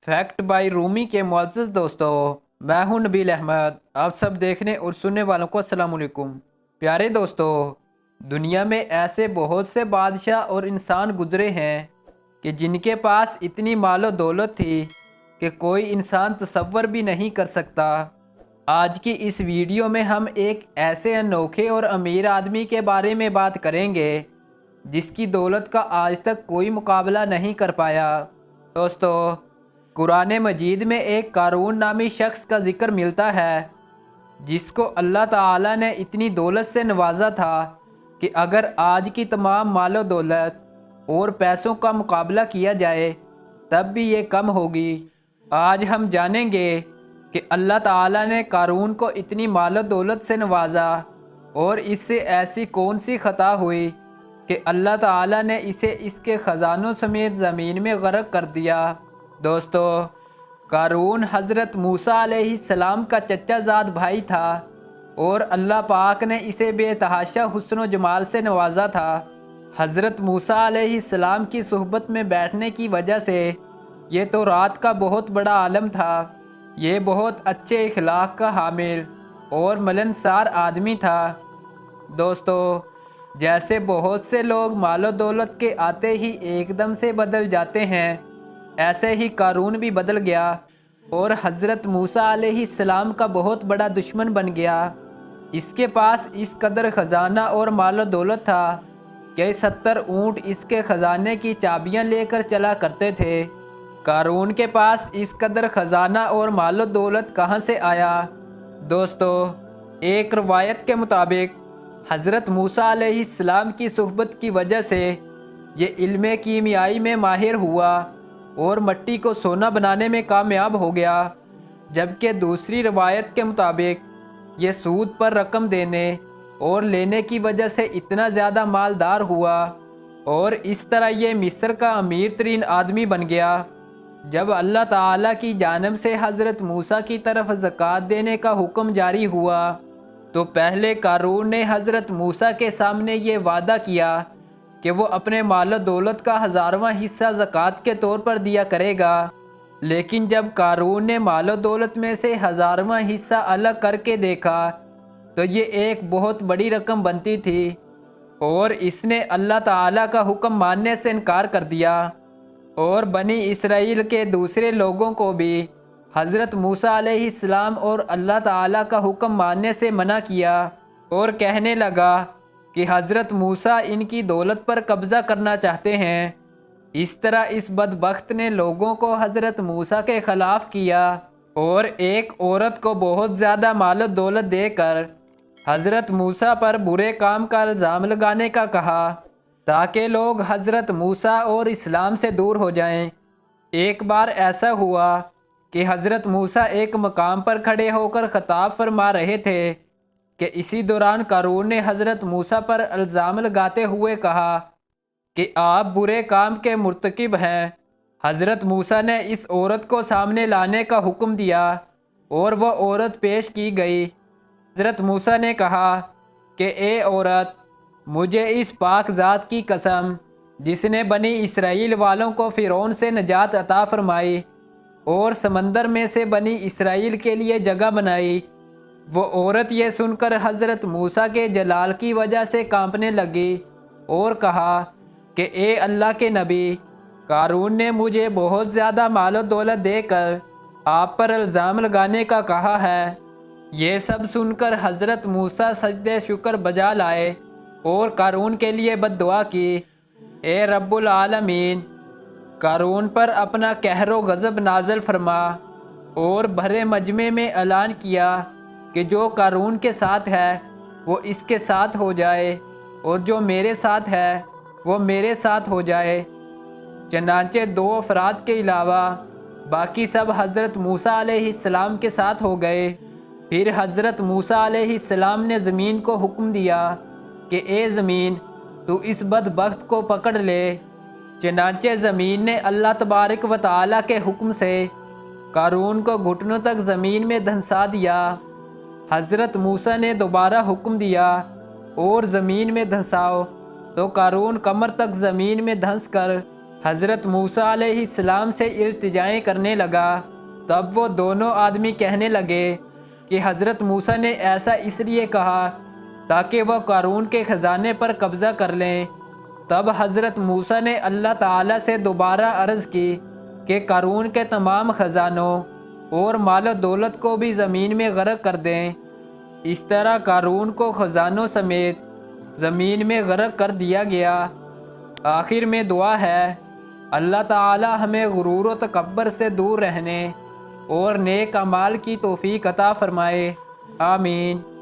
Fact bye Rumi के मुअज़्ज़ज़ दोस्तों, मैं हूं नबील अहमद। आप सब देखने और सुनने वालों को अस्सलाम वालेकुम। प्यारे दोस्तों, दुनिया में ऐसे बहुत से बादशाह और इंसान गुजरे हैं कि जिनके पास इतनी मालो दौलत थी कि कोई इंसान तसव्वुर भी नहीं कर सकता। आज की इस वीडियो में हम एक ऐसे अनोखे और अमीर आदमी के बारे में बात करेंगे जिसकी दौलत का आज तक कोई मुकाबला नहीं कर पाया। दोस्तों, कुरान मजीद में एक कारून नामी शख्स का जिक्र मिलता है जिसको अल्लाह ताला ने इतनी दौलत से नवाजा था कि अगर आज की तमाम मालो दौलत और पैसों का मुकाबला किया जाए तब भी ये कम होगी। आज हम जानेंगे कि अल्लाह ताला ने कारून को इतनी मालो दौलत से नवाजा और इससे ऐसी कौन सी खता हुई कि अल्लाह ताला ने इसे इसके ख़जानों समेत ज़मीन में गर्क कर दिया। दोस्तों, कारून हज़रत मूसा अलैहिस्सलाम का चचाजाद भाई था और अल्लाह पाक ने इसे बेतहाशा हुस्न व जमाल से नवाजा था। हज़रत मूसा अलैहिस्सलाम की सुहबत में बैठने की वजह से ये तो रात का बहुत बड़ा आलम था। ये बहुत अच्छे इखलाक का हामिल और मिलनसार आदमी था। दोस्तों, जैसे बहुत से लोग मालो दौलत के आते ही एकदम से बदल जाते हैं, ऐसे ही कारून भी बदल गया और हज़रत मूसा अलैहिस्सलाम का बहुत बड़ा दुश्मन बन गया। इसके पास इस कदर ख़जाना और मालो दौलत था कि 70 ऊँट इसके ख़जाने की चाबियाँ लेकर चला करते थे। कारून के पास इस कदर ख़जाना और मालो दौलत कहाँ से आया? दोस्तों, एक रवायत के मुताबिक हज़रत मूसा अलैहिस्सलाम की सुहबत की वजह से ये इल्म कीमियाई में माहिर हुआ और मिट्टी को सोना बनाने में कामयाब हो गया। जबकि दूसरी रवायत के मुताबिक ये सूद पर रकम देने और लेने की वजह से इतना ज़्यादा मालदार हुआ और इस तरह ये मिस्र का अमीर तरीन आदमी बन गया। जब अल्लाह ताला की जानब से हज़रत मूसा की तरफ ज़कात देने का हुक्म जारी हुआ तो पहले कारून ने हज़रत मूसा के सामने ये वादा किया कि वो अपने मालो दौलत का 1000वां हिस्सा ज़कात के तौर पर दिया करेगा। लेकिन जब कारून ने मालो दौलत में से 1000वां हिस्सा अलग करके देखा तो ये एक बहुत बड़ी रकम बनती थी और इसने अल्लाह ताला का हुक्म मानने से इनकार कर दिया और बनी इसराइल के दूसरे लोगों को भी हज़रत मूसा अलैहिस्सलाम और अल्लाह ताला का हुक्म मानने से मना किया और कहने लगा कि हज़रत मूसा इनकी दौलत पर कब्ज़ा करना चाहते हैं। इस तरह इस बदबख्त ने लोगों को हज़रत मूसा के ख़िलाफ़ किया और एक औरत को बहुत ज़्यादा मालो दौलत देकर हज़रत मूसा पर बुरे काम का इल्ज़ाम लगाने का कहा ताकि लोग हज़रत मूसा और इस्लाम से दूर हो जाएं। एक बार ऐसा हुआ कि हज़रत मूसा एक मकाम पर खड़े होकर ख़िताब फरमा रहे थे कि इसी दौरान कारून ने हज़रत मूसा पर इल्ज़ाम लगाते हुए कहा कि आप बुरे काम के मुर्तकिब हैं। हज़रत मूसा ने इस औरत को सामने लाने का हुक्म दिया और वह औरत पेश की गई। हज़रत मूसा ने कहा कि ए औरत, मुझे इस पाक ज़ात की कसम जिसने बनी इसराइल वालों को फ़िरौन से निजात अता फरमाई और समंदर में से बनी इसराइल के लिए जगह बनाई। वो औरत ये सुनकर हज़रत मूसा के जलाल की वजह से कांपने लगी और कहा कि ए अल्लाह के नबी, कारून ने मुझे बहुत ज़्यादा मालो दौलत देकर आप पर इल्ज़ाम लगाने का कहा है। ये सब सुनकर हज़रत मूसा सजदे शुक्र बजा लाए और कारून के लिए बद्दुआ की, ए रब्बुल आलमीन, कारून पर अपना कहर व गज़ब नाज़िल फरमा और भरे मजमे में ऐलान किया कि जो कारून के साथ है वो इसके साथ हो जाए और जो मेरे साथ है वो मेरे साथ हो जाए। चनांचे 2 अफराद के अलावा बाकी सब हज़रत मूसा अलैहिस्सलाम के साथ हो गए। फिर हज़रत मूसा अलैहिस्सलाम ने ज़मीन को हुक्म दिया कि ए ज़मीन, तू इस बदबख्त को पकड़ ले। चनांचे ज़मीन ने अल्लाह तबारक व तआला के हुक्म से कारून को घुटनों तक ज़मीन में धंसा दिया। हज़रत मूसा ने दोबारा हुक्म दिया और ज़मीन में धंसाओ तो कारून कमर तक ज़मीन में धंस कर حضرت موسیٰ علیہ السلام سے التجائیں کرنے لگا، تب وہ دونوں آدمی کہنے لگے کہ حضرت موسیٰ نے ایسا اس لیے کہا تاکہ وہ قارون کے خزانے پر قبضہ کر لیں۔ تب حضرت موسیٰ نے اللہ تعالیٰ سے دوبارہ عرض کی کہ قارون کے تمام خزانوں اور مال و دولت کو بھی زمین میں غرق کر دیں۔ اس طرح قارون کو خزانوں سمیت زمین میں غرق کر دیا گیا۔ آخر میں دعا ہے، اللہ تعالی ہمیں غرور و تکبر سے دور رہنے اور نیک اعمال کی توفیق عطا فرمائے، آمین۔